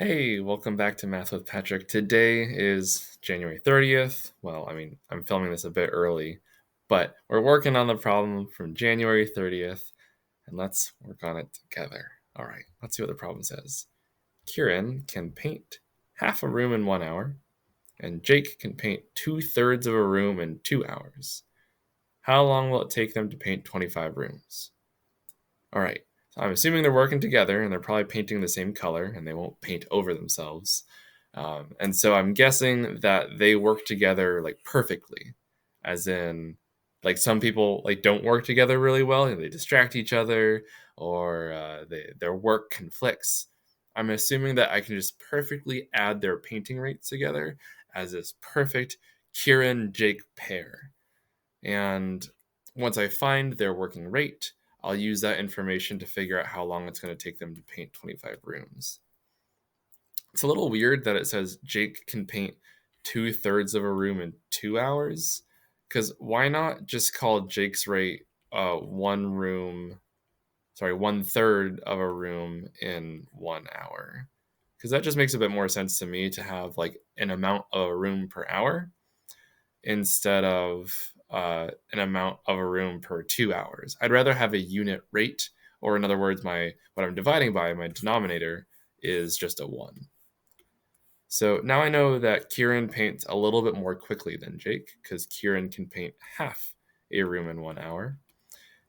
Hey, welcome back to Math with Patrick. Today is January 30th. Well, I'm filming this a bit early, but we're working on the problem from January 30th, and let's work on it together. All right, let's see what the problem says. Kieran can paint half a room in 1 hour, and Jake can paint 2/3 of a room in 2 hours. How long will it take them to paint 25 rooms? All right, so I'm assuming they're working together and they're probably painting the same color and they won't paint over themselves. And so I'm guessing that they work together like perfectly, as in, like some people like don't work together really well and they distract each other or their work conflicts. I'm assuming that I can just perfectly add their painting rates together as this perfect Kieran Jake pair. And once I find their working rate, I'll use that information to figure out how long it's going to take them to paint 25 rooms. It's a little weird that it says Jake can paint 2/3 of a room in 2 hours, because why not just call Jake's rate one room, sorry, 1/3 of a room in 1 hour? Because that just makes a bit more sense to me to have like an amount of a room per hour instead of an amount of a room per 2 hours. I'd rather have a unit rate, or in other words, what I'm dividing by, my denominator, is just a 1. So now I know that Kieran paints a little bit more quickly than Jake, because Kieran can paint half a room in 1 hour.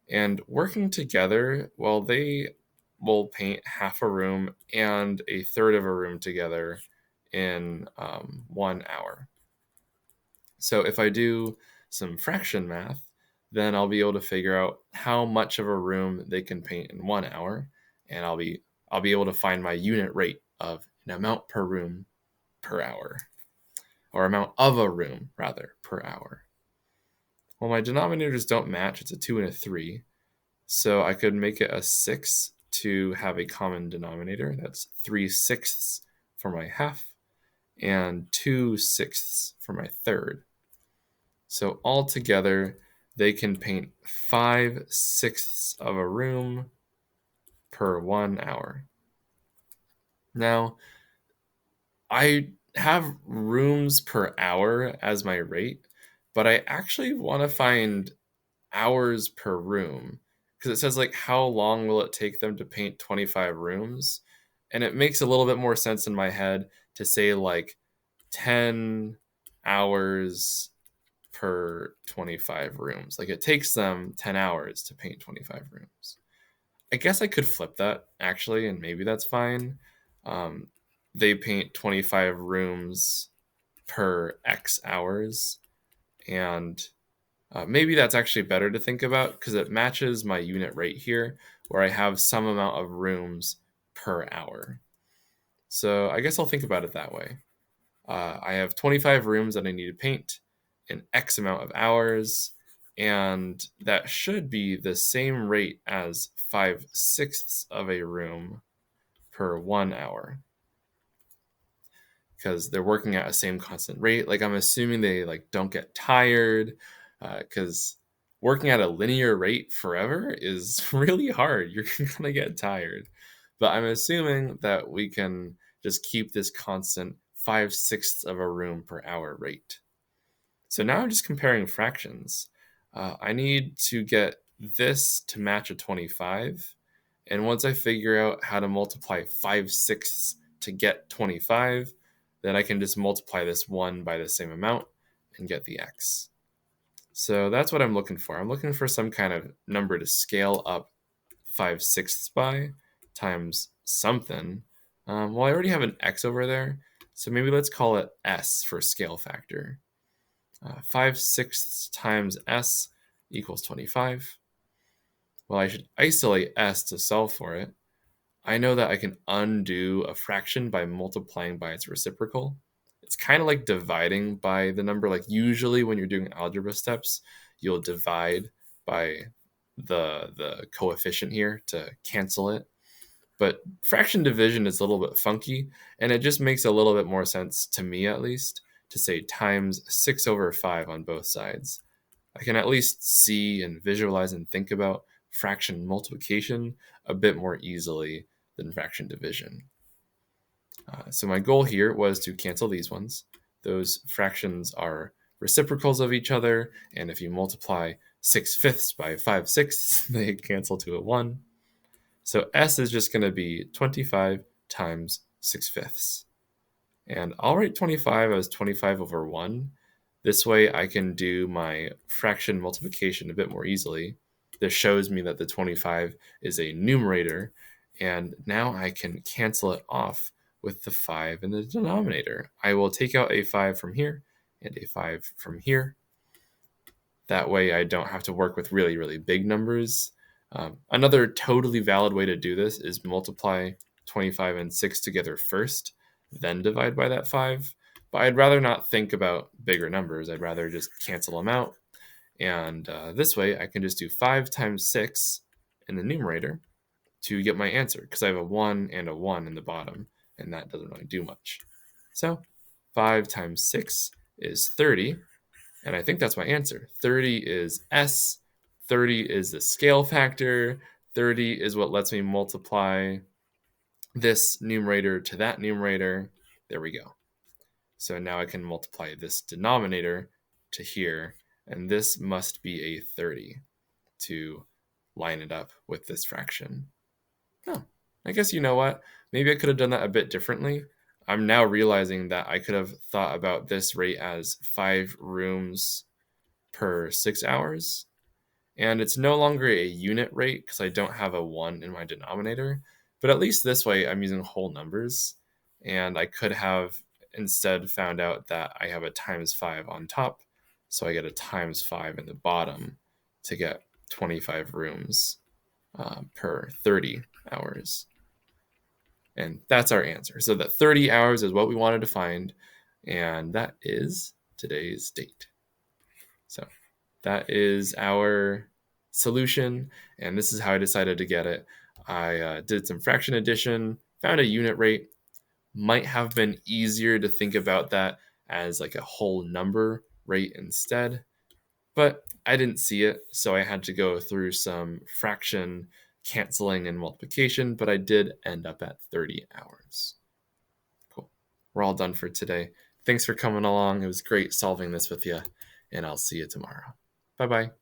And working together, well, they will paint half a room and a third of a room together in 1 hour. So if I do some fraction math, then I'll be able to figure out how much of a room they can paint in 1 hour, and I'll be able to find my unit rate of an amount per room per hour, or amount of a room rather per hour. Well, my denominators don't match. It's a 2 and a 3, so I could make it a 6 to have a common denominator. That's 3/6 for my half and 2/6 for my third. So altogether, they can paint 5/6 of a room per 1 hour. Now, I have rooms per hour as my rate, but I actually want to find hours per room, because it says like how long will it take them to paint 25 rooms? And it makes a little bit more sense in my head to say like 10 hours per 25 rooms. Like it takes them 10 hours to paint 25 rooms. I guess I could flip that actually, and maybe that's fine. Um, they paint 25 rooms per X hours, and maybe that's actually better to think about because it matches my unit rate here, where I have some amount of rooms per hour. So I guess I'll think about it that way. I have 25 rooms that I need to paint in X amount of hours, and that should be the same rate as 5/6 of a room per 1 hour, because they're working at a same constant rate. Like I'm assuming they like don't get tired, because working at a linear rate forever is really hard. You're gonna get tired, but I'm assuming that we can just keep this constant 5/6 of a room per hour rate. So now I'm just comparing fractions. I need to get this to match a 25. And once I figure out how to multiply 5/6 to get 25, then I can just multiply this 1 by the same amount and get the x. So that's what I'm looking for. I'm looking for some kind of number to scale up 5/6 by times something. Well, I already have an x over there, so maybe let's call it s for scale factor. 5/6 times s equals 25. Well, I should isolate s to solve for it. I know that I can undo a fraction by multiplying by its reciprocal. It's kind of like dividing by the number. Like usually when you're doing algebra steps, you'll divide by the coefficient here to cancel it. But fraction division is a little bit funky, and it just makes a little bit more sense to me, at least, to say times 6/5 on both sides. I can at least see and visualize and think about fraction multiplication a bit more easily than fraction division. So my goal here was to cancel these ones. Those fractions are reciprocals of each other, and if you multiply 6/5 by 5/6, they cancel to a 1. So S is just going to be 25 times 6/5. And I'll write 25 as 25 over 1. This way I can do my fraction multiplication a bit more easily. This shows me that the 25 is a numerator, and now I can cancel it off with the 5 in the denominator. I will take out a 5 from here and a 5 from here. That way I don't have to work with really, really big numbers. Another totally valid way to do this is multiply 25 and 6 together first, then divide by that 5. But I'd rather not think about bigger numbers. I'd rather just cancel them out. And this way I can just do 5 times 6 in the numerator to get my answer, because I have a 1 and a 1 in the bottom, and that doesn't really do much. So 5 times 6 is 30, and I think that's my answer. 30 is S, 30 is the scale factor, 30 is what lets me multiply this numerator to that numerator. There we go. So now I can multiply this denominator to here, and this must be a 30 to line it up with this fraction. Oh, I guess you know what? Maybe I could have done that a bit differently. I'm now realizing that I could have thought about this rate as 5 rooms per 6 hours. And it's no longer a unit rate because I don't have a 1 in my denominator. But at least this way, I'm using whole numbers. And I could have instead found out that I have a times 5 on top. So I get a times 5 in the bottom to get 25 rooms per 30 hours. And that's our answer. So that 30 hours is what we wanted to find. And that is today's date. So that is our solution, and this is how I decided to get it. I did some fraction addition, found a unit rate. Might have been easier to think about that as like a whole number rate instead, but I didn't see it, so I had to go through some fraction canceling and multiplication, but I did end up at 30 hours. Cool. We're all done for today. Thanks for coming along. It was great solving this with you, and I'll see you tomorrow. Bye-bye.